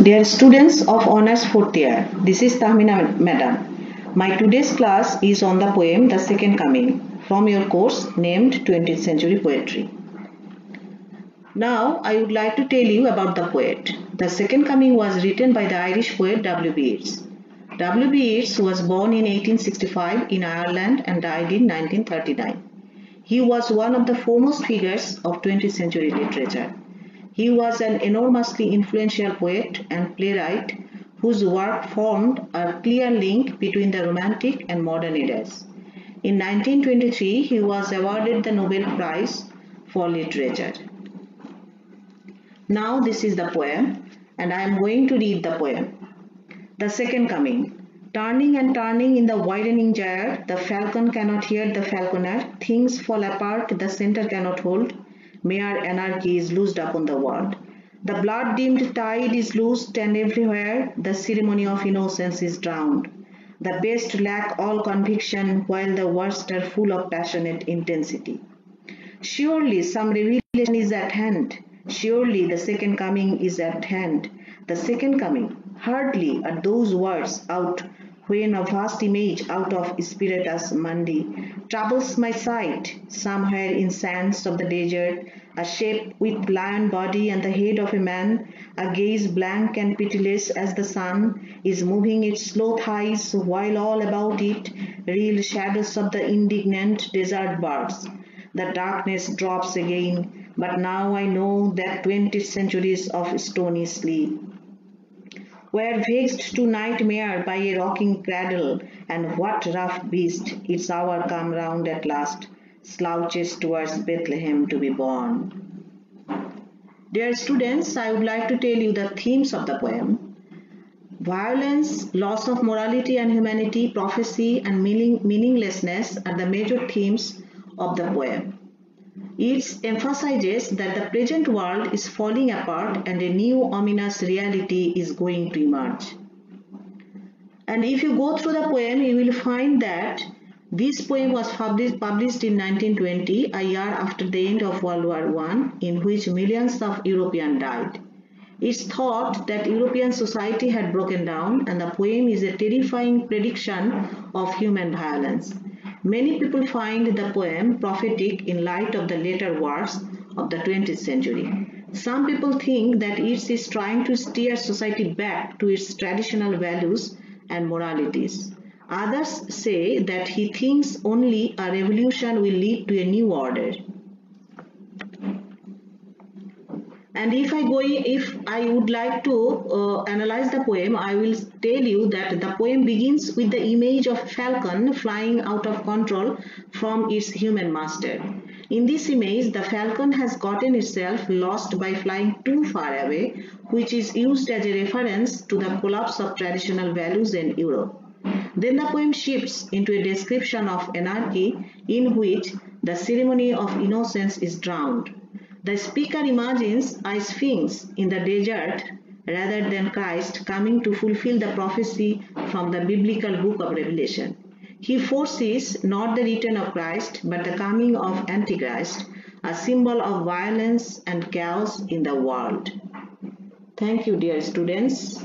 Dear students of Honours 4th year, this is Tahmina Madam. My today's class is on the poem The Second Coming from your course named 20th Century Poetry. Now I would like to tell you about the poet. The Second Coming was written by the Irish poet W.B. Yeats. W.B. Yeats was born in 1865 in Ireland and died in 1939. He was one of the foremost figures of 20th century literature. He was an enormously influential poet and playwright whose work formed a clear link between the Romantic and modern eras. In 1923, he was awarded the Nobel Prize for Literature. Now this is the poem, and I am going to read the poem. The Second Coming. Turning and turning in the widening gyre, the falcon cannot hear the falconer, things fall apart, the center cannot hold, mere anarchy is loosed upon the world. The blood-dimmed tide is loosed, and everywhere the ceremony of innocence is drowned. The best lack all conviction, while the worst are full of passionate intensity. Surely some revelation is at hand. Surely the second coming is at hand. The second coming. Hardly are those words out when a vast image out of Spiritus Mundi troubles my sight. Somewhere in sands of the desert, a shape with lion body and the head of a man, a gaze blank and pitiless as the sun, is moving its slow thighs, while all about it reel shadows of the indignant desert birds. The darkness drops again, but now I know that 20 centuries of stony sleep were vexed to nightmare by a rocking cradle, and what rough beast, its hour come round at last, slouches towards Bethlehem to be born. Dear students, I would like to tell you the themes of the poem. Violence, loss of morality and humanity, prophecy, and meaninglessness are the major themes of the poem. It emphasizes that the present world is falling apart and a new ominous reality is going to emerge. And if you go through the poem, you will find that this poem was published in 1920, a year after the end of World War I, in which millions of Europeans died. It's thought that European society had broken down, and the poem is a terrifying prediction of human violence. Many people find the poem prophetic in light of the later wars of the 20th century. Some people think that it is trying to steer society back to its traditional values and moralities. Others say that he thinks only a revolution will lead to a new order. And if I would like to analyze the poem, I will tell you that the poem begins with the image of falcon flying out of control from its human master. In this image, the falcon has gotten itself lost by flying too far away, which is used as a reference to the collapse of traditional values in Europe. Then the poem shifts into a description of anarchy in which the ceremony of innocence is drowned. The speaker imagines a sphinx in the desert rather than Christ coming to fulfill the prophecy from the biblical book of Revelation. He foresees not the return of Christ but the coming of Antichrist, a symbol of violence and chaos in the world. Thank you, dear students.